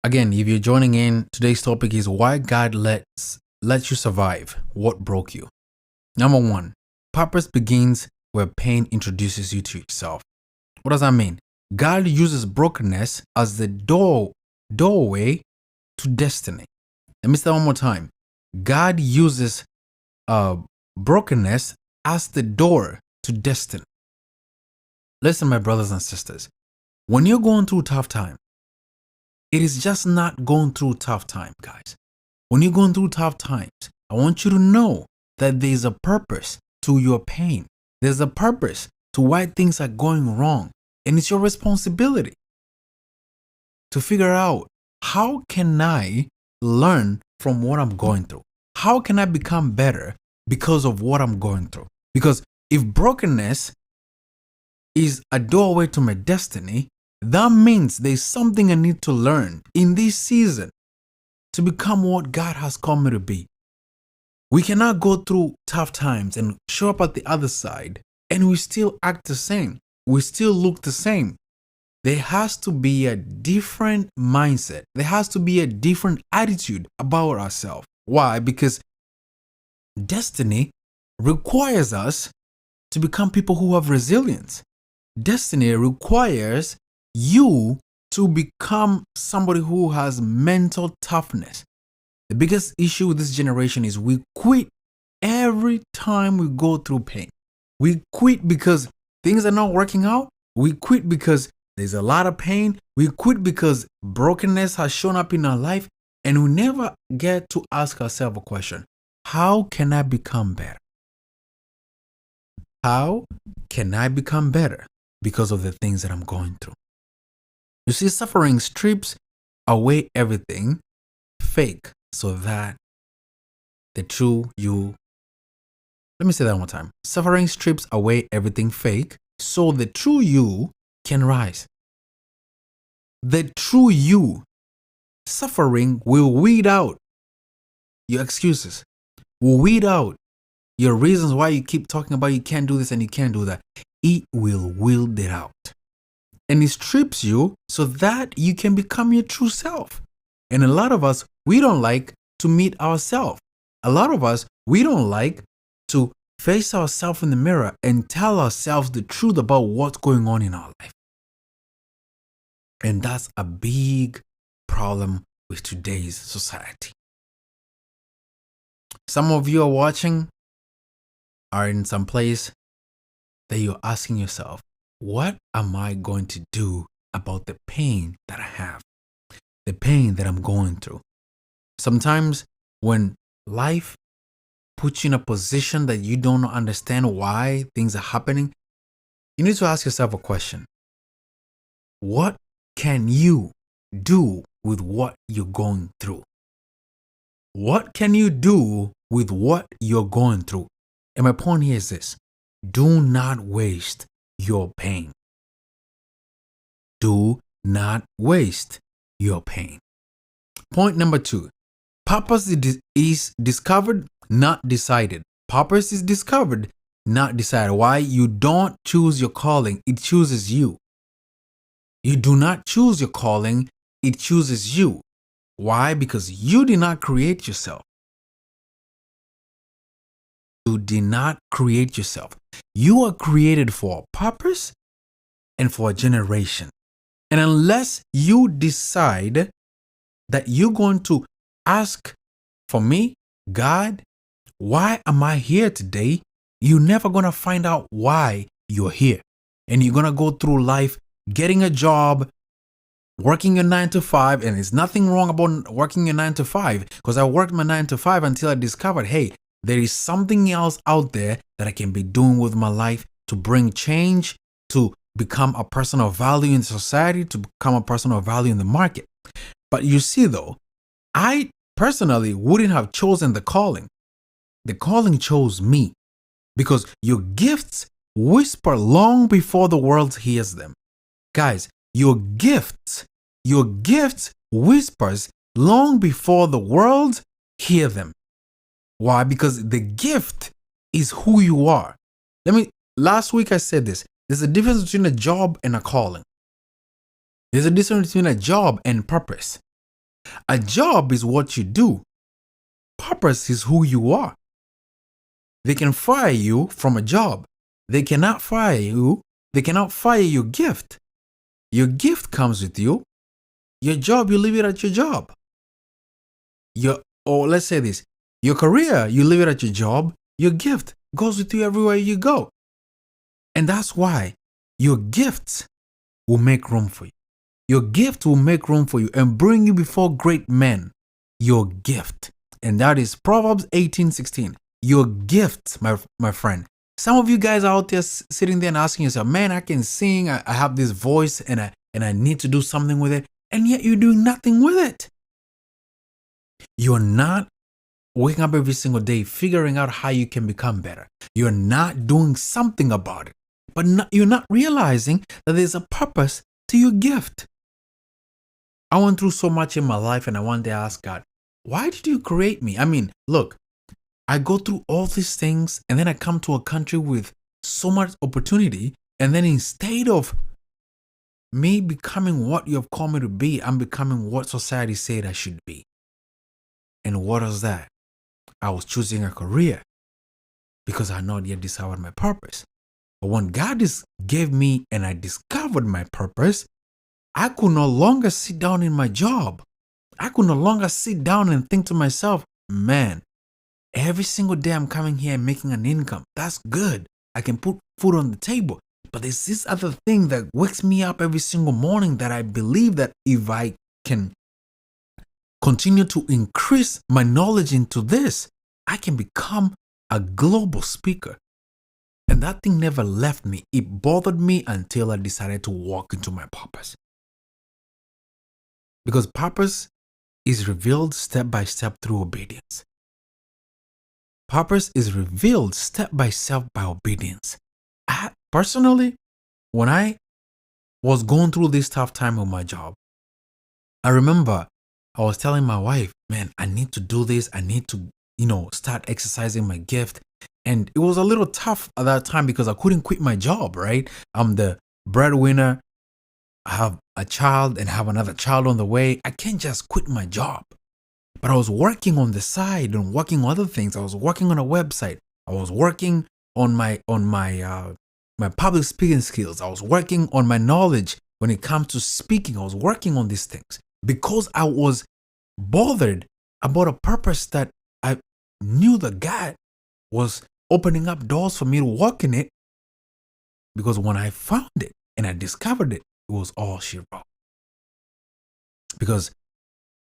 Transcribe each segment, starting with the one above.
Again, if you're joining in, today's topic is why God lets you survive what broke you. Number one, purpose begins where pain introduces you to yourself. What does that mean? God uses brokenness as the doorway to destiny. Let me say that one more time. God uses brokenness as the door to destiny. Listen, my brothers and sisters, when you're going through tough times, it is just not going through tough time, guys. When you're going through tough times, I want you to know that there's a purpose to your pain. There's a purpose to why things are going wrong. And it's your responsibility to figure out, how can I learn from what I'm going through? How can I become better because of what I'm going through? Because if brokenness is a doorway to my destiny, that means there's something I need to learn in this season to become what God has called me to be. We cannot go through tough times and show up at the other side and we still act the same. We still look the same. There has to be a different mindset. There has to be a different attitude about ourselves. Why? Because destiny requires us to become people who have resilience. Destiny requires you to become somebody who has mental toughness. The biggest issue with this generation is we quit every time we go through pain. We quit because things are not working out. We quit because there's a lot of pain. We quit because brokenness has shown up in our life, and we never get to ask ourselves a question. How can I become better? How can I become better because of the things that I'm going through? You see, suffering strips away everything fake so that the true you. Let me say that one more time. Suffering strips away everything fake so the true you can rise. The true you. Suffering will weed out your excuses, will weed out your reasons why you keep talking about you can't do this and you can't do that. It will wield it out. And it strips you so that you can become your true self. And a lot of us, we don't like to meet ourselves. A lot of us, we don't like to face ourselves in the mirror and tell ourselves the truth about what's going on in our life. And that's a big problem with today's society. Some of you are watching, are in some place that you're asking yourself, what am I going to do about the pain that I have? The pain that I'm going through. Sometimes when life puts you in a position that you don't understand why things are happening, you need to ask yourself a question. What can you do with what you're going through? What can you do with what you're going through? And my point here is this. Do not waste your pain. Do not waste your pain. Point number 2. Purpose is discovered, not decided. Purpose is discovered, not decided. Why? You don't choose your calling, it chooses you. You do not choose your calling, it chooses you. Why? Because you did not create yourself. You did not create yourself. You are created for a purpose and for a generation. And unless you decide that you're going to ask for me, God, why am I here today? You're never going to find out why you're here. And you're going to go through life getting a job, working a 9 to 5. And there's nothing wrong about working a 9 to 5, because I worked my 9 to 5 until I discovered, hey, there is something else out there that I can be doing with my life to bring change, to become a person of value in society, to become a person of value in the market. But you see though, I personally wouldn't have chosen the calling. The calling chose me, because your gifts whisper long before the world hears them. Guys, your gifts whispers long before the world hear them. Why? Because the gift is who you are. Last week I said this. There's a difference between a job and a calling. There's a difference between a job and purpose. A job is what you do. Purpose is who you are. They can fire you from a job. They cannot fire you. They cannot fire your gift. Your gift comes with you. Your job, you leave it at your job. Or let's say this, your career, you leave it at your job. Your gift goes with you everywhere you go. And that's why your gifts will make room for you. Your gift will make room for you and bring you before great men. Your gift. And that is Proverbs 18:16. Your gift, my friend. Some of you guys are out there sitting there and asking yourself, man, I can sing. I have this voice and I need to do something with it. And yet you're doing nothing with it. You're not waking up every single day figuring out how you can become better. You're not doing something about it. But you're not realizing that there's a purpose to your gift. I went through so much in my life and I one day asked God, why did you create me? I mean, look, I go through all these things and then I come to a country with so much opportunity, and then instead of me becoming what you have called me to be, I'm becoming what society said I should be. And what was that? I was choosing a career because I had not yet discovered my purpose. But when God gave me and I discovered my purpose, I could no longer sit down in my job. I could no longer sit down and think to myself, man, every single day I'm coming here and making an income. That's good. I can put food on the table. But there's this other thing that wakes me up every single morning that I believe that if I can continue to increase my knowledge into this, I can become a global speaker. And that thing never left me. It bothered me until I decided to walk into my purpose. Because purpose is revealed step by step through obedience. Purpose is revealed step by step by obedience. Personally, when I was going through this tough time with my job, I remember I was telling my wife, man, I need to do this. I need to, start exercising my gift. And it was a little tough at that time because I couldn't quit my job, right? I'm the breadwinner. I have a child and have another child on the way. I can't just quit my job. But I was working on the side and working on other things. I was working on a website. I was working on my public speaking skills. I was working on my knowledge when it comes to speaking. I was working on these things because I was bothered about a purpose that I knew that God was opening up doors for me to walk in it. Because when I found it and I discovered it, it was all she wrote. Because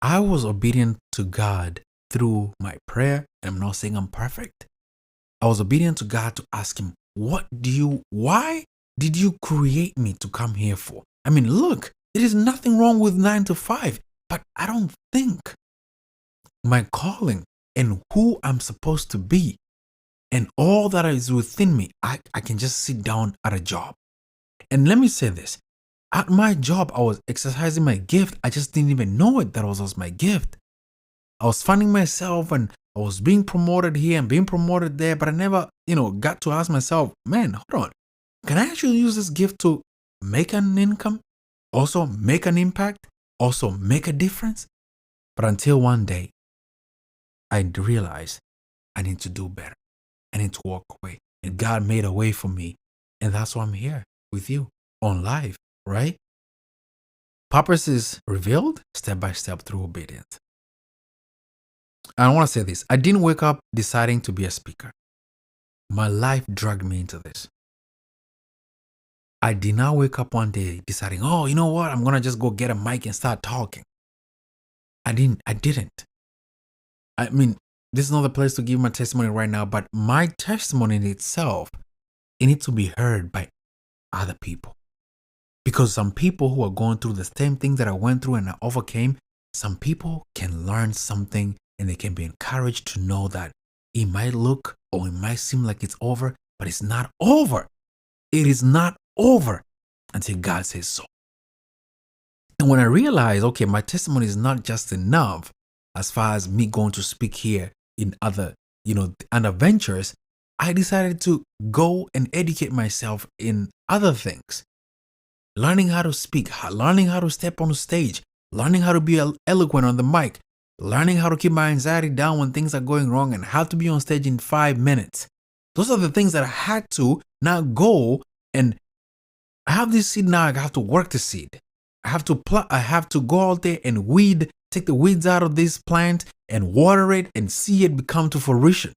I was obedient to God through my prayer. And I'm not saying I'm perfect. I was obedient to God to ask him, why did you create me to come here for? I mean, look, there is nothing wrong with 9 to 5, but I don't think my calling and who I'm supposed to be and all that is within me, I can just sit down at a job. And let me say this. At my job, I was exercising my gift. I just didn't even know it that was my gift. I was finding myself and I was being promoted here and being promoted there, but I never, got to ask myself, man, hold on. Can I actually use this gift to make an income? Also make an impact? Also make a difference? But until one day, I realized I need to do better. I need to walk away. And God made a way for me. And that's why I'm here with you on live, right? Purpose is revealed step by step through obedience. I want to say this. I didn't wake up deciding to be a speaker. My life dragged me into this. I did not wake up one day deciding, oh, you know what? I'm going to just go get a mic and start talking. I didn't. I mean, this is not the place to give my testimony right now, but my testimony in itself, it needs to be heard by other people. Because some people who are going through the same thing that I went through and I overcame, some people can learn something and they can be encouraged to know that it might look or it might seem like it's over, but it's not over. It is not over until God says so. And when I realized, okay, my testimony is not just enough as far as me going to speak here in other, other ventures, I decided to go and educate myself in other things. Learning how to speak, learning how to step on the stage, learning how to be eloquent on the mic, learning how to keep my anxiety down when things are going wrong and how to be on stage in 5 minutes. Those are the things that I had to now go and I have this seed now. I have to work the seed. I have to go out there and take the weeds out of this plant and water it and see it become to fruition.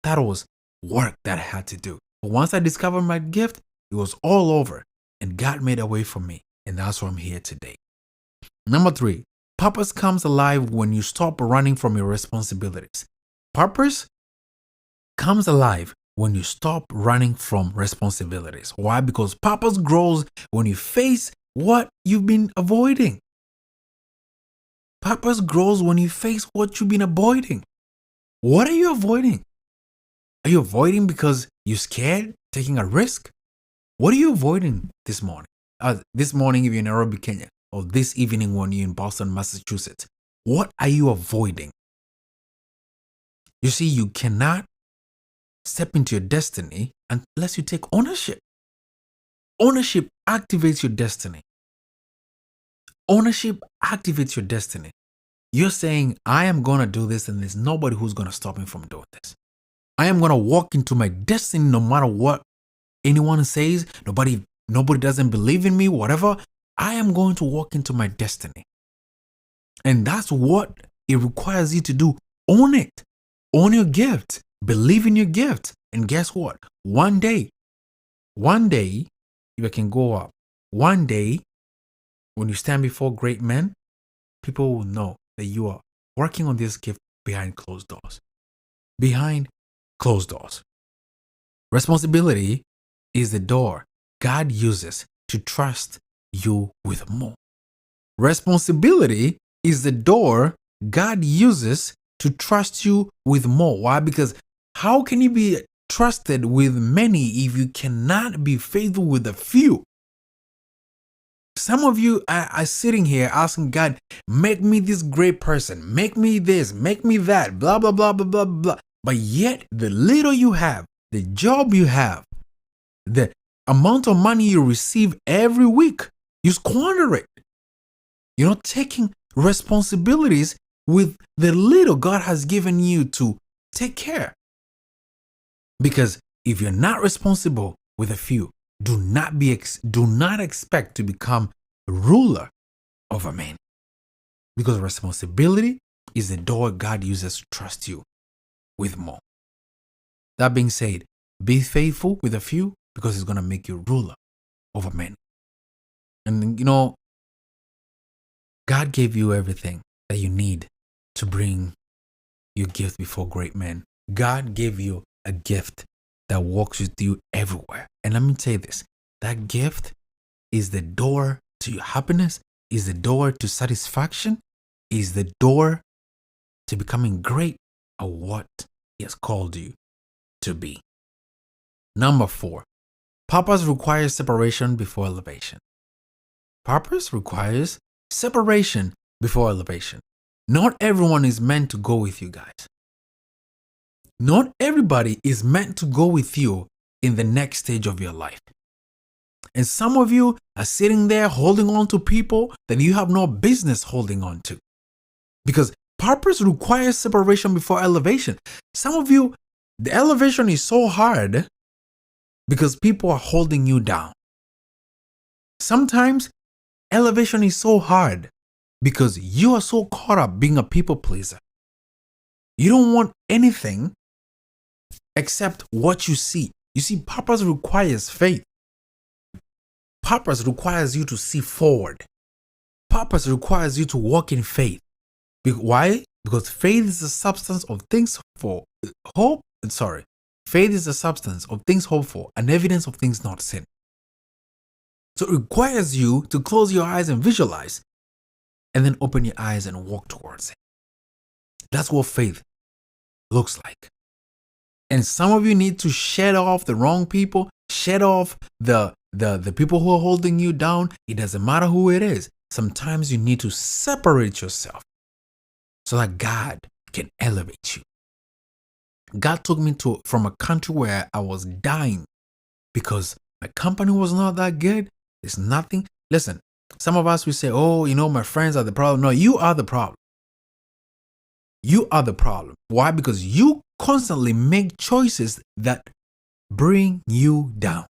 That was work that I had to do. But once I discovered my gift, it was all over and God made a way for me. And that's why I'm here today. Number 3, purpose comes alive when you stop running from your responsibilities. Purpose comes alive when you stop running from responsibilities. Why? Because purpose grows when you face what you've been avoiding. Purpose grows when you face what you've been avoiding. What are you avoiding? Are you avoiding because you're scared taking a risk? What are you avoiding this morning? This morning if you're in Nairobi, Kenya, or this evening when you're in Boston, Massachusetts. What are you avoiding? You see, you cannot step into your destiny unless you take ownership. Ownership activates your destiny. Ownership activates your destiny. You're saying, I am going to do this and there's nobody who's going to stop me from doing this. I am going to walk into my destiny no matter what anyone says. Nobody doesn't believe in me, whatever. I am going to walk into my destiny. And that's what it requires you to do. Own it. Own your gift. Believe in your gift. And guess what? One day, if I can go up, one day, when you stand before great men, people will know that you are working on this gift behind closed doors. Behind closed doors. Responsibility is the door God uses to trust you with more. Responsibility is the door God uses to trust you with more. Why? Because how can you be trusted with many if you cannot be faithful with a few? Some of you are sitting here asking God, make me this great person, make me this, make me that, blah, blah, blah, blah, blah, blah. But yet the little you have, the job you have, the amount of money you receive every week, you squander it. You're not taking responsibilities with the little God has given you to take care. Because if you're not responsible with a few, do not expect to become ruler over men. Because responsibility is the door God uses to trust you with more. That being said, be faithful with a few because it's going to make you ruler over men. And God gave you everything that you need to bring your gift before great men. God gave you a gift that walks with you everywhere. And let me tell you this, that gift is the door to your happiness, is the door to satisfaction, is the door to becoming great at what He has called you to be. Number 4, purpose requires separation before elevation. Purpose requires separation before elevation. Not everyone is meant to go with you guys. Not everybody is meant to go with you in the next stage of your life. And some of you are sitting there holding on to people that you have no business holding on to. Because purpose requires separation before elevation. Some of you, the elevation is so hard because people are holding you down. Sometimes elevation is so hard because you are so caught up being a people pleaser. You don't want anything except what you see. You see, purpose requires faith. Purpose requires you to see forward. Purpose requires you to walk in faith. Why? Because faith is the substance of things Faith is the substance of things hoped for and evidence of things not seen. So it requires you to close your eyes and visualize, and then open your eyes and walk towards it. That's what faith looks like. And some of you need to shed off the wrong people, shed off the people who are holding you down. It doesn't matter who it is. Sometimes you need to separate yourself so that God can elevate you. God took me from a country where I was dying because my company was not that good. It's nothing. Listen, Some of us, we say, oh, my friends are the problem. No, you are the problem. You are the problem. Why? Because you constantly make choices that bring you down.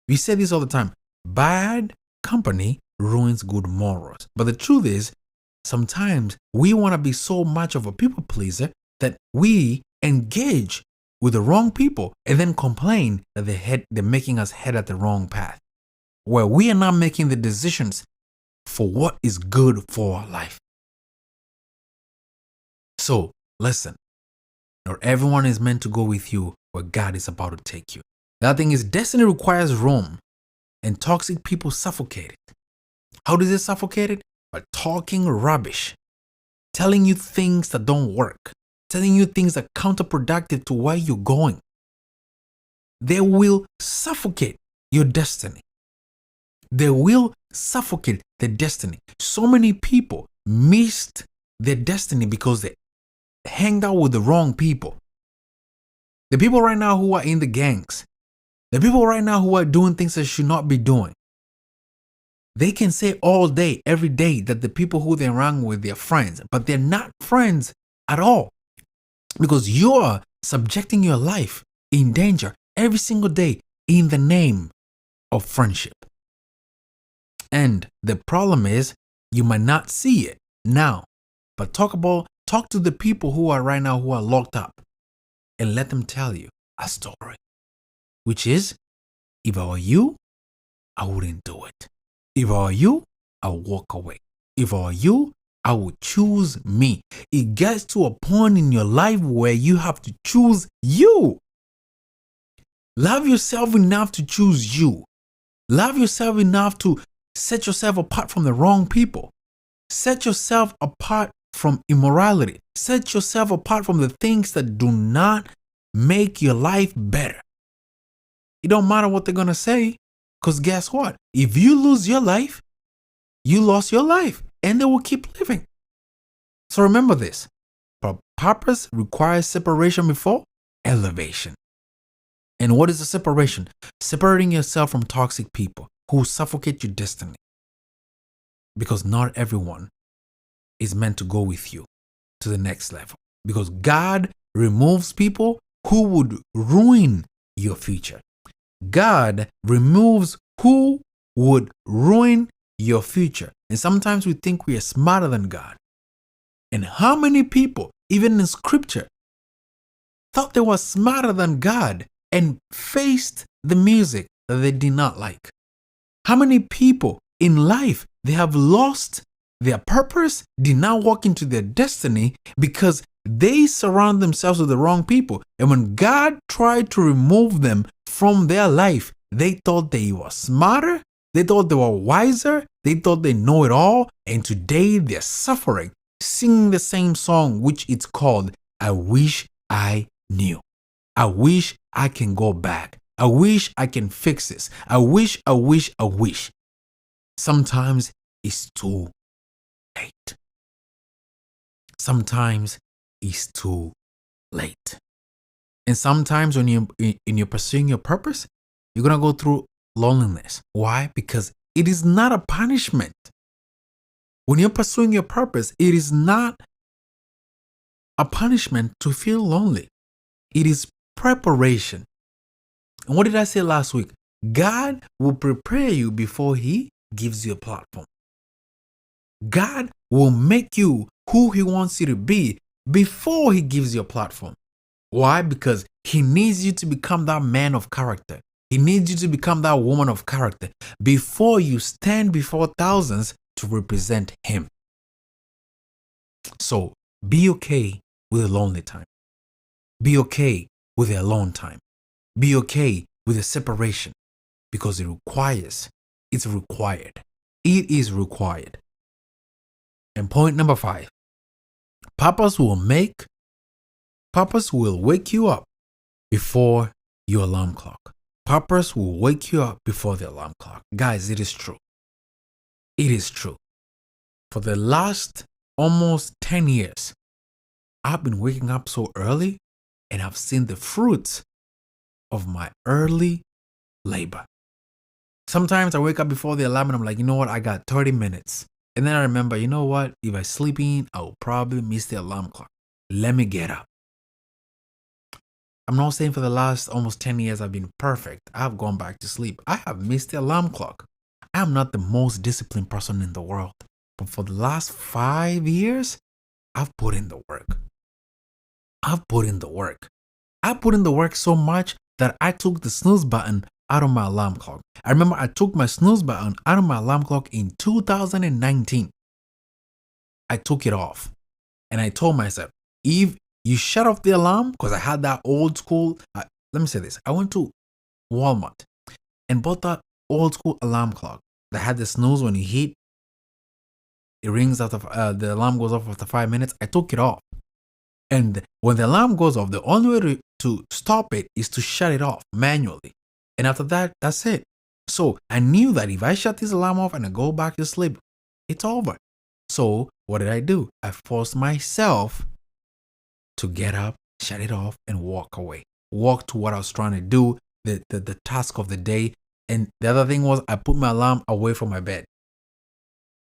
We say this all the time. Bad company ruins good morals. But the truth is, sometimes we want to be so much of a people pleaser that we engage with the wrong people and then complain that they're making us head at the wrong path, where we are not making the decisions for what is good for our life. So, listen, not everyone is meant to go with you where God is about to take you. The other thing is, destiny requires room, and toxic people suffocate it. How does it suffocate it? By talking rubbish, telling you things that don't work, telling you things that are counterproductive to where you're going. They will suffocate your destiny. They will suffocate the destiny. So many people missed their destiny because they hanged out with the wrong people. The people right now who are in the gangs, the people right now who are doing things they should not be doing, they can say all day, every day, that the people who they run with, they're friends, but they're not friends at all, because you're subjecting your life in danger every single day in the name of friendship. And the problem is, you might not see it now, but talk to the people who are right now who are locked up and let them tell you a story, which is, if I were you, I wouldn't do it. If I were you, I would walk away. If I were you, I would choose me. It gets to a point in your life where you have to choose you. Love yourself enough to choose you. Love yourself enough to set yourself apart from the wrong people. Set yourself apart from immorality. Set yourself apart from the things that do not make your life better. It don't matter what they're going to say, because guess what? If you lose your life, you lost your life, and they will keep living. So remember this. Purpose requires separation before elevation. And what is the separation? Separating yourself from toxic people who suffocate your destiny. Because not everyone is meant to go with you to the next level. Because God removes people who would ruin your future. God removes who would ruin your future. And sometimes we think we are smarter than God. And how many people, even in scripture, thought they were smarter than God and faced the music that they did not like? How many people in life, they have lost their purpose, did not walk into their destiny because they surround themselves with the wrong people. And when God tried to remove them from their life, they thought they were smarter, they thought they were wiser, they thought they know it all, and today they're suffering, singing the same song, which it's called, I Wish I Knew. I wish I can go back. I wish I can fix this. I wish. Sometimes it's too late. Sometimes it's too late. And sometimes when you're pursuing your purpose, you're going to go through loneliness. Why? Because it is not a punishment. When you're pursuing your purpose, it is not a punishment to feel lonely. It is preparation. And what did I say last week? God will prepare you before He gives you a platform. God will make you who He wants you to be before He gives you a platform. Why? Because He needs you to become that man of character. He needs you to become that woman of character before you stand before thousands to represent Him. So be okay with a lonely time. Be okay with a alone time. Be okay with a separation, because it's required. It is required. And point number 5, purpose will wake you up before your alarm clock. Purpose will wake you up before the alarm clock. Guys, it is true. It is true. For the last almost 10 years, I've been waking up so early, and I've seen the fruits of my early labor. Sometimes I wake up before the alarm and I'm like, you know what? I got 30 minutes. And then I remember, you know what? If I sleep in, I'll probably miss the alarm clock. Let me get up. I'm not saying for the last almost 10 years I've been perfect. I've gone back to sleep. I have missed the alarm clock. I am not the most disciplined person in the world. But for the last 5 years, I've put in the work. I've put in the work. I put in the work so much that I took the snooze button out of my alarm clock. I remember I took my snooze button out of my alarm clock in 2019. I took it off and I told myself, if you shut off the alarm, because I had that old school, let me say this. I went to Walmart and bought that old school alarm clock that had the snooze when you hit, it rings after, the alarm goes off after 5 minutes. I took it off. And when the alarm goes off, the only way to stop it is to shut it off manually. And after that, that's it. So I knew that if I shut this alarm off and I go back to sleep, it's over. So what did I do? I forced myself to get up, shut it off, and walk away. Walk to what I was trying to do, the task of the day. And the other thing was I put my alarm away from my bed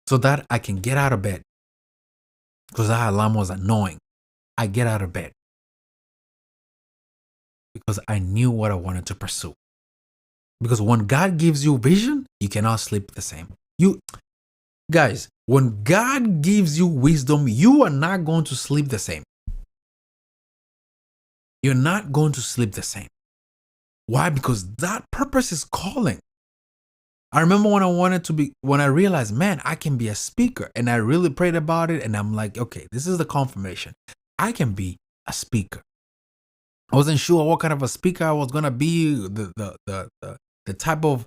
so that I can get out of bed, because that alarm was annoying. I get out of bed because I knew what I wanted to pursue. Because when God gives you vision, you cannot sleep the same. Guys, when God gives you wisdom, you are not going to sleep the same. You're not going to sleep the same. Why? Because that purpose is calling. I remember when I realized, man, I can be a speaker, and I really prayed about it, and I'm like, okay, this is the confirmation. I can be a speaker. I wasn't sure what kind of a speaker I was gonna be, the type of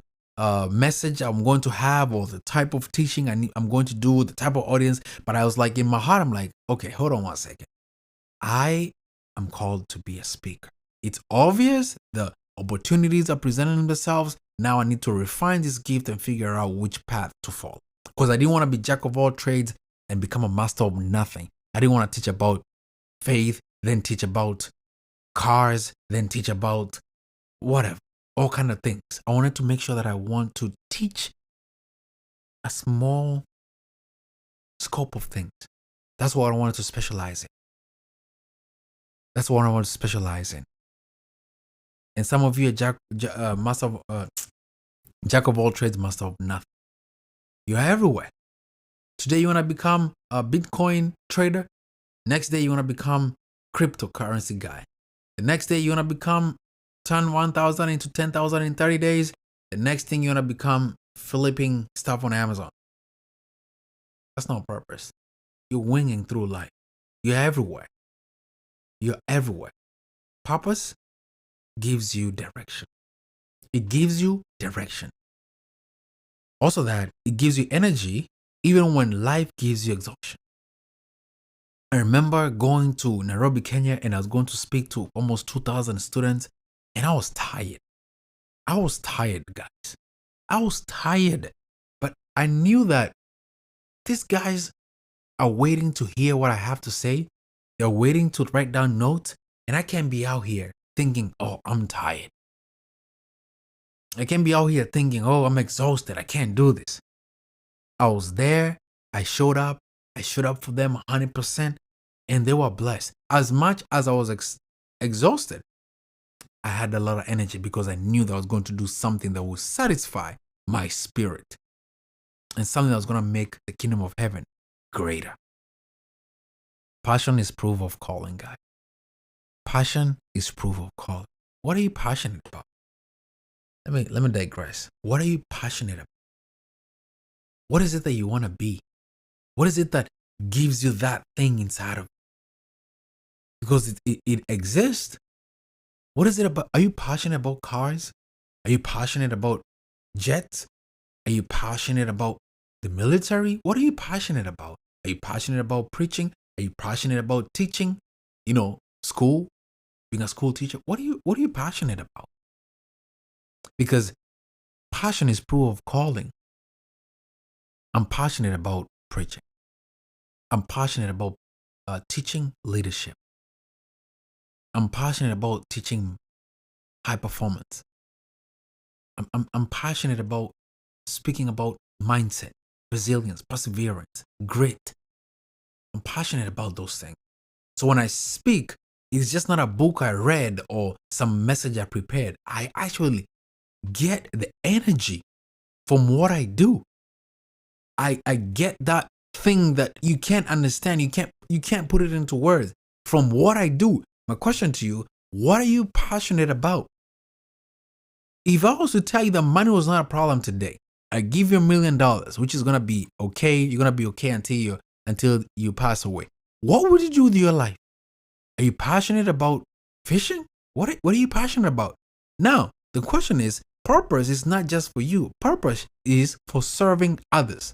message I'm going to have, or the type of teaching I'm going to do, the type of audience. But I was like, in my heart, I'm like, okay, hold on one second. I am called to be a speaker. It's obvious the opportunities are presenting themselves. Now I need to refine this gift and figure out which path to follow. Because I didn't want to be jack of all trades and become a master of nothing. I didn't want to teach about faith, then teach about cars, then teach about whatever, all kind of things. I wanted to make sure that I want to teach a small scope of things. That's what I wanted to specialize in. That's what I want to specialize in. And some of you are jack of all trades, master of nothing. You are everywhere. Today you want to become a Bitcoin trader. Next day you want to become cryptocurrency guy. The next day you want to turn 1,000 into 10,000 in 30 days. The next thing you want to become flipping stuff on Amazon. That's not purpose. You're winging through life. You're everywhere. You're everywhere. Purpose gives you direction. It gives you direction. Also that it gives you energy even when life gives you exhaustion. I remember going to Nairobi, Kenya, and I was going to speak to almost 2,000 students, and I was tired. I was tired, guys. I was tired. But I knew that these guys are waiting to hear what I have to say. They're waiting to write down notes, and I can't be out here thinking, oh, I'm tired. I can't be out here thinking, oh, I'm exhausted. I can't do this. I was there. I showed up. I showed up for them 100%, and they were blessed. As much as I was exhausted, I had a lot of energy because I knew that I was going to do something that would satisfy my spirit and something that was going to make the kingdom of heaven greater. Passion is proof of calling, guys. Passion is proof of calling. What are you passionate about? Let me digress. What are you passionate about? What is it that you want to be? What is it that gives you that thing inside of you? Because it exists. What is it about? Are you passionate about cars? Are you passionate about jets? Are you passionate about the military? What are you passionate about? Are you passionate about preaching? Are you passionate about teaching? School, being a school teacher. What are you passionate about? Because passion is proof of calling. I'm passionate about preaching. I'm passionate about teaching leadership. I'm passionate about teaching high performance. I'm passionate about speaking about mindset, resilience, perseverance, grit. I'm passionate about those things. So when I speak, it's just not a book I read or some message I prepared. I actually get the energy from what I do. I get that thing that you can't understand. You can't put it into words from what I do. My question to you, what are you passionate about? If I was to tell you that money was not a problem today, I give you $1 million, which is gonna be okay. You're gonna be okay until you pass away. What would you do with your life? Are you passionate about fishing? What are you passionate about? Now, the question is, purpose is not just for you. Purpose is for serving others.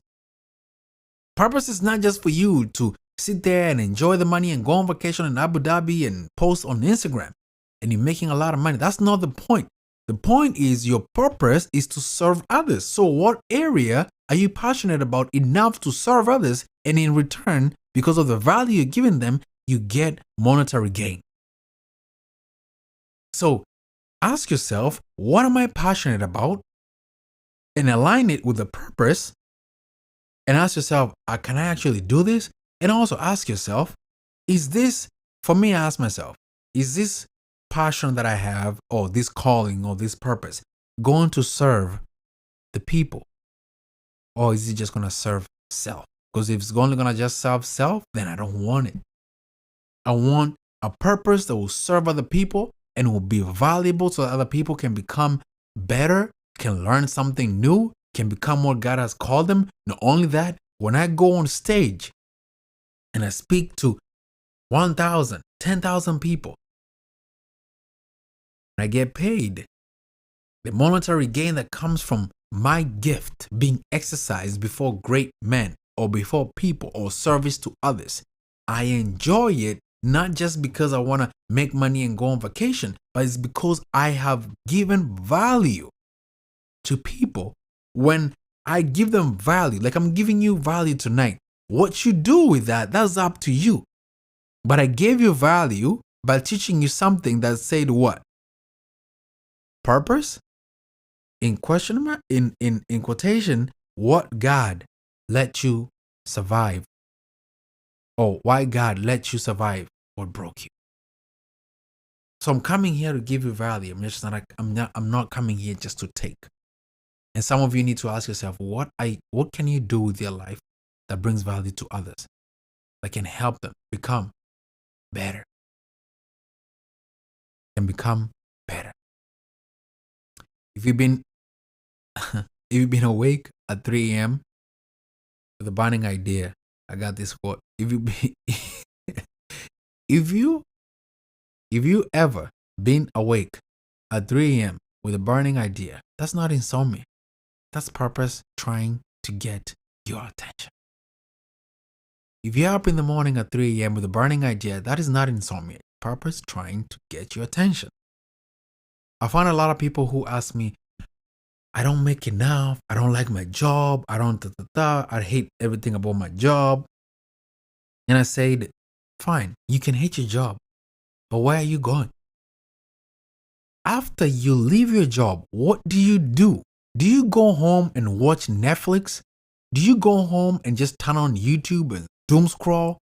Purpose is not just for you to sit there and enjoy the money and go on vacation in Abu Dhabi and post on Instagram and you're making a lot of money. That's not the point. The point is your purpose is to serve others. So what area are you passionate about enough to serve others, and in return, because of the value you're giving them, you get monetary gain? So ask yourself, what am I passionate about? And align it with the purpose. And ask yourself, can I actually do this? And also ask yourself, is this, for me, I ask myself, is this passion that I have, or this calling, or this purpose, going to serve the people? Or is it just going to serve self? Because if it's only going to just serve self, then I don't want it. I want a purpose that will serve other people and will be valuable so that other people can become better, can learn something new, can become what God has called them. Not only that, when I go on stage and I speak to 1,000, 10,000 people, I get paid. The monetary gain that comes from my gift being exercised before great men or before people or service to others, I enjoy it not just because I want to make money and go on vacation, but it's because I have given value to people. When I give them value, like I'm giving you value tonight, what you do with that, that's up to you. But I gave you value by teaching you something that said what? Purpose? In question mark, in quotation, what God let you survive, or why God let you survive what broke you. So I'm coming here to give you value. I'm not coming here just to take. And some of you need to ask yourself, what can you do with your life that brings value to others, that can help them become better and become better? If you've been awake at 3 a.m. with a burning idea, I got this quote. If you ever been awake at 3 a.m. with a burning idea, that's not insomnia. That's purpose trying to get your attention. If you're up in the morning at 3 a.m. with a burning idea, that is not insomnia. Purpose trying to get your attention. I find a lot of people who ask me, I don't make enough. I don't like my job. I hate everything about my job. And I said, fine, you can hate your job, but where are you going? After you leave your job, what do you do? Do you go home and watch Netflix? Do you go home and just turn on YouTube and doom scroll?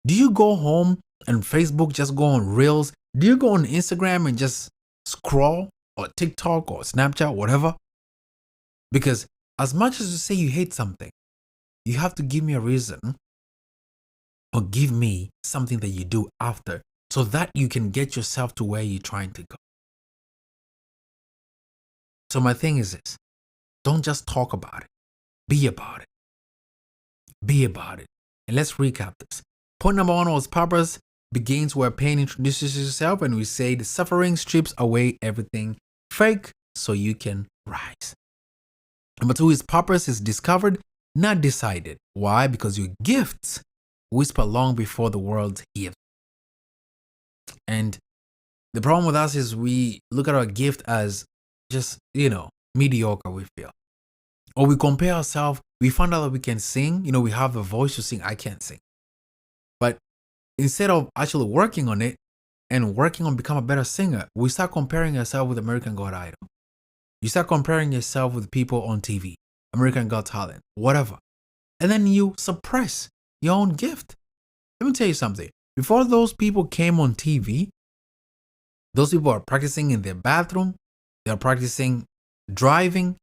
Do you go home and Facebook just go on Reels? Do you go on Instagram and just scroll, or TikTok or Snapchat, whatever? Because as much as you say you hate something, you have to give me a reason, or give me something that you do after, so that you can get yourself to where you're trying to go. So my thing is this: don't just talk about it. Be about it. Be about it. And let's recap this. Point number 1 was purpose begins where pain introduces itself, and we say the suffering strips away everything fake so you can rise. Number 2 is purpose is discovered, not decided. Why? Because your gifts whisper long before the world hears. And the problem with us is we look at our gift as just, mediocre, we feel. Or we compare ourselves, we find out that we can sing, we have the voice to sing, I can't sing. But instead of actually working on it and working on becoming a better singer, we start comparing ourselves with American God Idol. You start comparing yourself with people on TV, American Got Talent, whatever. And then you suppress your own gift. Let me tell you something. Before those people came on TV, those people are practicing in their bathroom. They're practicing driving.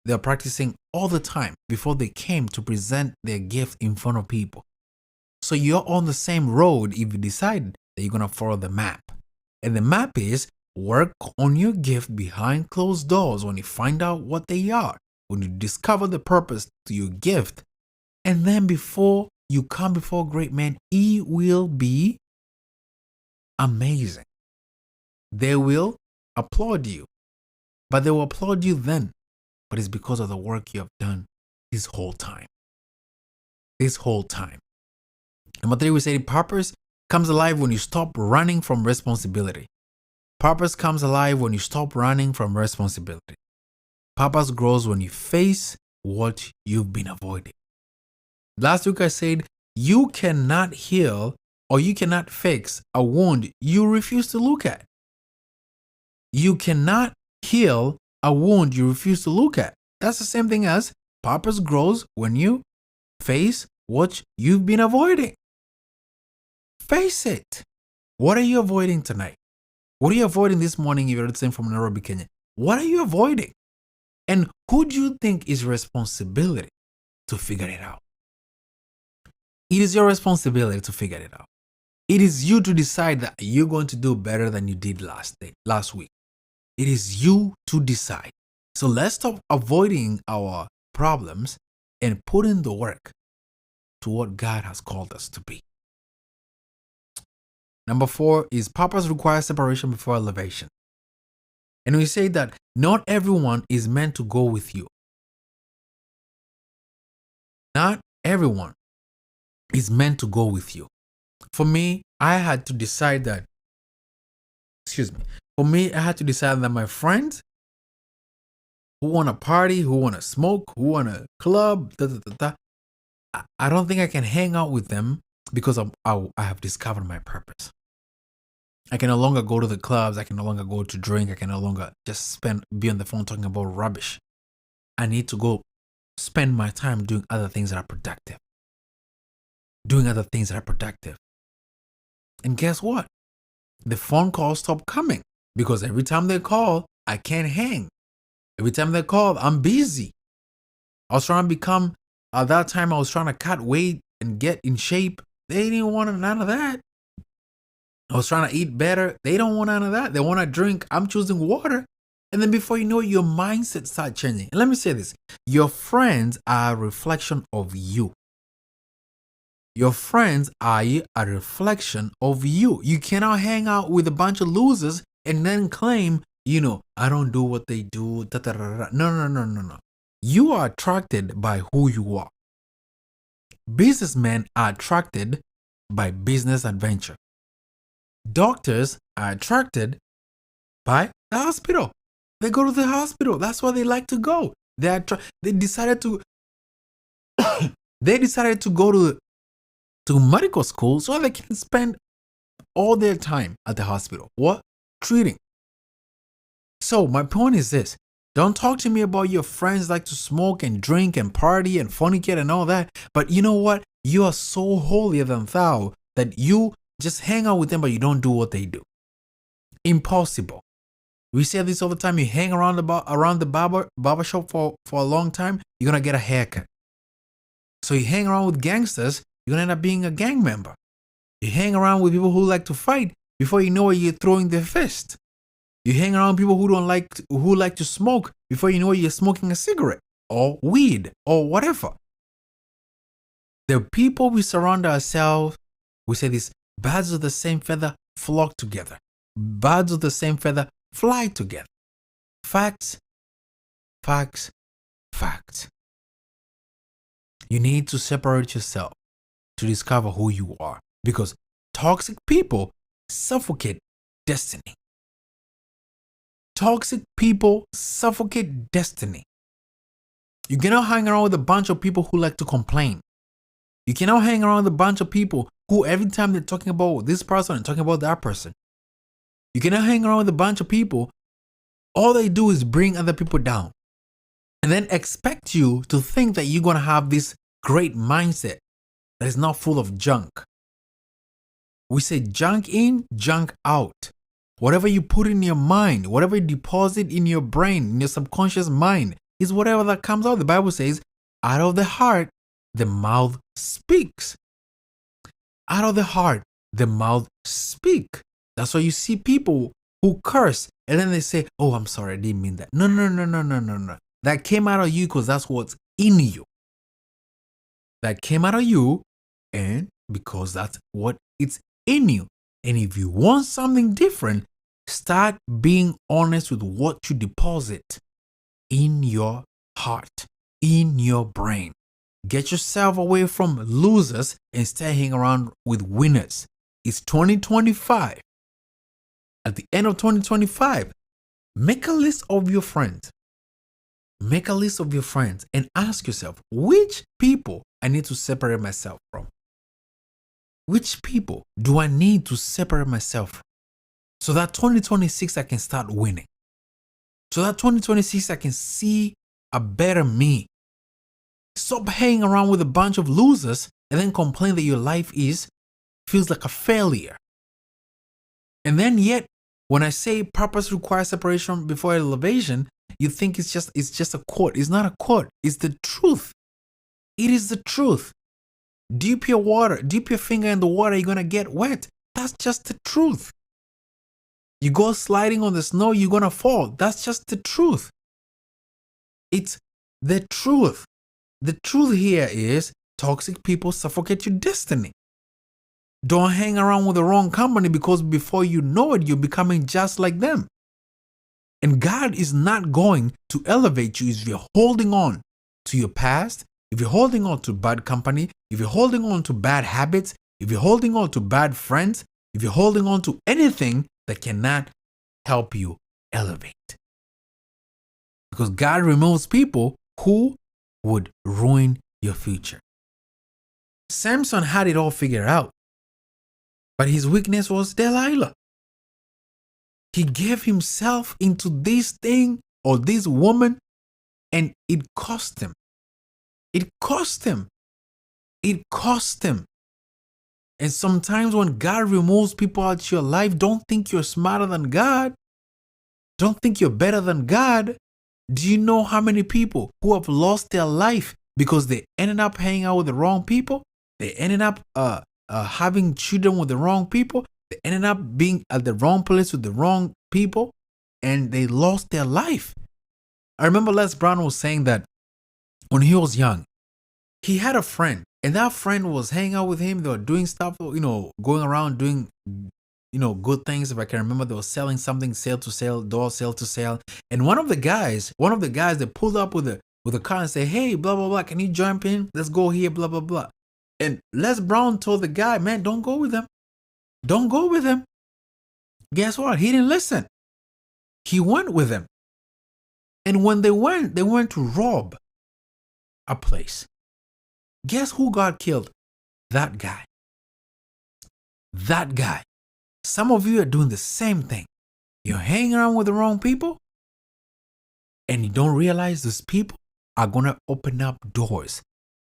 They're practicing all the time before they came to present their gift in front of people. So you're on the same road if you decide that you're going to follow the map. And the map is work on your gift behind closed doors when you find out what they are, when you discover the purpose to your gift. And then before you come before great men, it will be amazing. They will applaud you, but they will applaud you then. But it's because of the work you have done this whole time. This whole time. Number 3, we say purpose comes alive when you stop running from responsibility. Purpose comes alive when you stop running from responsibility. Purpose grows when you face what you've been avoiding. Last week I said you cannot heal or you cannot fix a wound you refuse to look at. You cannot heal a wound you refuse to look at. That's the same thing as purpose grows when you face what you've been avoiding. Face it. What are you avoiding tonight? What are you avoiding this morning if you're listening from Nairobi, Kenya? What are you avoiding? And who do you think is responsibility to figure it out? It is your responsibility to figure it out. It is you to decide that you're going to do better than you did last week. It is you to decide. So let's stop avoiding our problems and put in the work to what God has called us to be. Number 4 is purpose requires separation before elevation. And we say that not everyone is meant to go with you. Not everyone is meant to go with you. For me, I had to decide that, my friends who want to party, who want to smoke, who want to club, I don't think I can hang out with them because I have discovered my purpose. I can no longer go to the clubs. I can no longer go to drink. I can no longer just be on the phone talking about rubbish. I need to go spend my time doing other things that are productive. And guess what? The phone calls stop coming because every time they call, I can't hang. Every time they call, I'm busy. I was trying to at that time, I was trying to cut weight and get in shape. They didn't want none of that. I was trying to eat better. They don't want none of that. They want to drink. I'm choosing water. And then before you know it, your mindset starts changing. And let me say this. Your friends are a reflection of you. Your friends are a reflection of you. You cannot hang out with a bunch of losers and then claim, I don't do what they do. No. You are attracted by who you are. Businessmen are attracted by business adventure. Doctors are attracted by the hospital. They go to the hospital. That's where they like to go. They decided to go to medical school so they can spend all their time at the hospital. What? Treating. So my point is this. Don't talk to me about your friends like to smoke and drink and party and fornicate and all that. But you know what? You are so holier than thou that you just hang out with them, but you don't do what they do. Impossible. We say this all the time. You hang around the barber shop for a long time, you're going to get a haircut. So you hang around with gangsters, you're going to end up being a gang member. You hang around with people who like to fight, before you know it, you're throwing their fist. You hang around people who like to smoke, before you know it, you're smoking a cigarette or weed or whatever. The people we surround ourselves, we say this, birds of the same feather flock together. Birds of the same feather fly together. Facts. You need to separate yourself to discover who you are, because toxic people suffocate destiny. Toxic people suffocate destiny. You cannot hang around with a bunch of people who like to complain. You cannot hang around with a bunch of people who every time they're talking about this person and talking about that person. You cannot hang around with a bunch of people All they do is bring other people down and then expect you to think that you're going to have this great mindset that is not full of junk. We say junk in, junk out. Whatever you put in your mind, whatever you deposit in your brain, in your subconscious mind, is whatever that comes out. The Bible says, out of the heart, the mouth speaks. Out of the heart, the mouth speaks. That's why you see people who curse and then they say, oh, I'm sorry, I didn't mean that. No. That came out of you because that's what's in you. That came out of you and because that's what it's in you. And if you want something different, start being honest with what you deposit in your heart, in your brain. Get yourself away from losers and start hanging around with winners. It's 2025. At the end of 2025, make a list of your friends. Make a list of your friends and ask yourself, which people I need to separate myself from? Which people do I need to separate myself from? So that 2026 I can start winning. So that 2026 I can see a better me. Stop hanging around with a bunch of losers and then complain that your life feels like a failure. And then yet, when I say purpose requires separation before elevation, you think it's just a quote. It's not a quote. It's the truth. It is the truth. Dip your finger in the water, you're going to get wet. That's just the truth. You go sliding on the snow, you're going to fall. That's just the truth. It's the truth. The truth here is toxic people suffocate your destiny. Don't hang around with the wrong company because before you know it, you're becoming just like them. And God is not going to elevate you if you're holding on to your past, if you're holding on to bad company, if you're holding on to bad habits, if you're holding on to bad friends, if you're holding on to anything that cannot help you elevate. Because God removes people who would ruin your future. Samson had it all figured out, but his weakness was Delilah. He gave himself into this thing or this woman, and it cost him. It cost him. It cost him. And sometimes when God removes people out of your life, don't think you're smarter than God. Don't think you're better than God. Do you know how many people who have lost their life because they ended up hanging out with the wrong people? They ended up having children with the wrong people. They ended up being at the wrong place with the wrong people, and they lost their life. I remember Les Brown was saying that when he was young, he had a friend, and that friend was hanging out with him. They were doing stuff, going around doing, good things. If I can remember, they were selling something, sale to sale, door sale to sale. And one of the guys, they pulled up with a car and say, hey, blah, blah, blah, can you jump in? Let's go here, blah, blah, blah. And Les Brown told the guy, man, don't go with them. Don't go with him. Guess what? He didn't listen. He went with them. And when they went to rob a place. Guess who got killed? That guy. That guy. Some of you are doing the same thing. You're hanging around with the wrong people, and you don't realize those people are going to open up doors,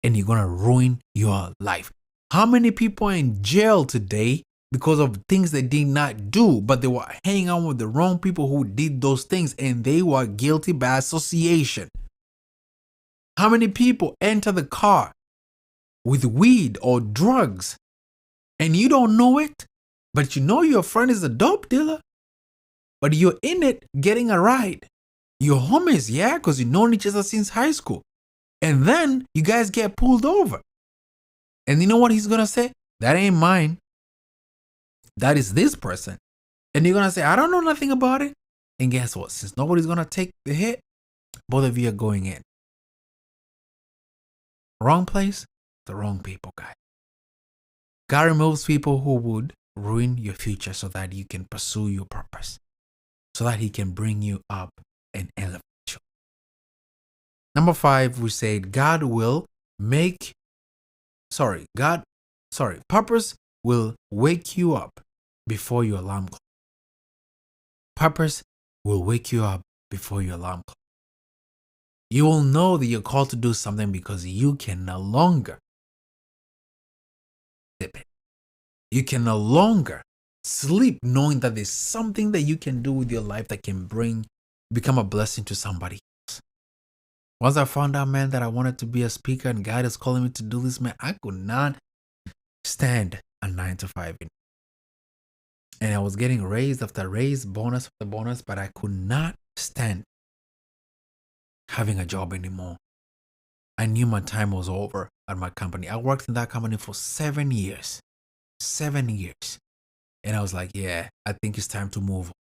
and you're going to ruin your life. How many people are in jail today because of things they did not do, but they were hanging out with the wrong people who did those things, and they were guilty by association? How many people enter the car with weed or drugs, and you don't know it, but you know your friend is a dope dealer, but you're in it getting a ride. You're homies, yeah, because you've known each other since high school. And then you guys get pulled over. And you know what he's going to say? That ain't mine. That is this person. And you're going to say, I don't know nothing about it. And guess what? Since nobody's going to take the hit, both of you are going in. Wrong place, the wrong people, guys. God removes people who would ruin your future so that you can pursue your purpose, so that he can bring you up and elevate you. Number 5, we said purpose will wake you up before your alarm clock. Purpose will wake you up before your alarm clock. You will know that you're called to do something because you can no longer dip it. You can no longer sleep knowing that there's something that you can do with your life that can become a blessing to somebody else. Once I found out, man, that I wanted to be a speaker and God is calling me to do this, man, I could not stand a 9 to 5. And I was getting raised after raise, bonus after bonus, but I could not stand having a job anymore. I knew my time was over at my company. I worked in that company for 7 years. 7 years. And I was like, yeah, I think it's time to move on.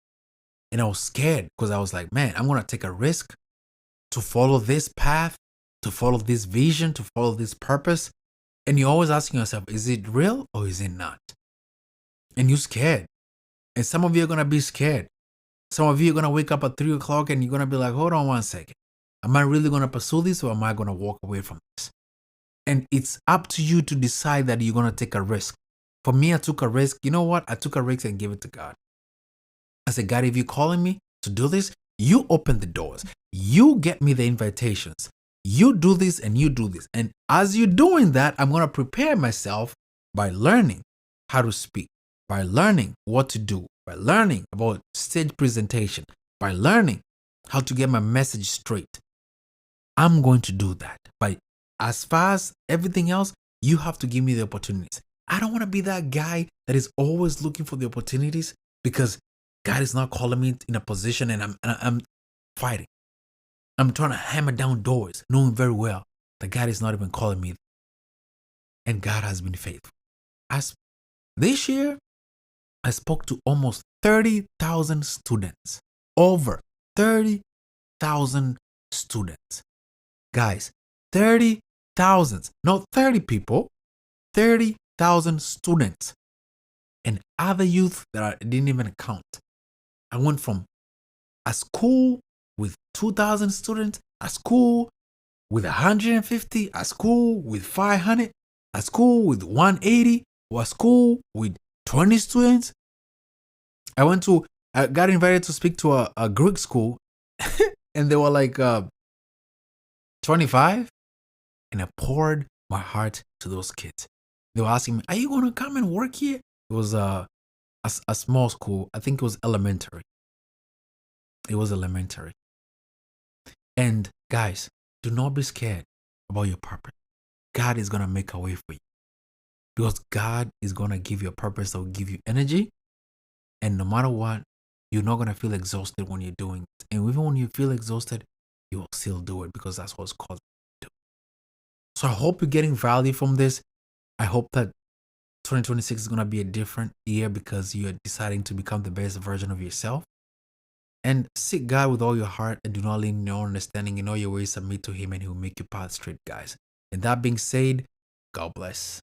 And I was scared because I was like, man, I'm going to take a risk to follow this path, to follow this vision, to follow this purpose. And you're always asking yourself, is it real or is it not? And you're scared. And some of you are going to be scared. Some of you are going to wake up at 3 o'clock and you're going to be like, hold on one second. Am I really going to pursue this or am I going to walk away from this? And it's up to you to decide that you're going to take a risk. For me, I took a risk. You know what? I took a risk and gave it to God. I said, God, if you're calling me to do this, you open the doors. You get me the invitations. You do this and you do this. And as you're doing that, I'm going to prepare myself by learning how to speak, by learning what to do, by learning about stage presentation, by learning how to get my message straight. I'm going to do that. But as far as everything else, you have to give me the opportunities. I don't want to be that guy that is always looking for the opportunities because God is not calling me in a position and I'm fighting. I'm trying to hammer down doors, knowing very well that God is not even calling me. And God has been faithful. This year, I spoke to almost 30,000 students. Over 30,000 students. Guys, 30,000, not 30 people, 30,000 students. And other youth that I didn't even count. I went from a school with 2,000 students, a school with 150, a school with 500, a school with 180, or a school with 20 students. I got invited to speak to a Greek school and they were like 25. And I poured my heart to those kids. They were asking me, are you going to come and work here? It was a small school. I think it was elementary. It was elementary. And guys, do not be scared about your purpose. God is going to make a way for you. Because God is going to give you a purpose that will give you energy. And no matter what, you're not going to feel exhausted when you're doing it. And even when you feel exhausted, you will still do it because that's what it's called to do. So I hope you're getting value from this. I hope that 2026 is going to be a different year because you're deciding to become the best version of yourself. And seek God with all your heart and do not lean on your understanding. In all your ways, submit to Him and He will make your path straight, guys. And that being said, God bless.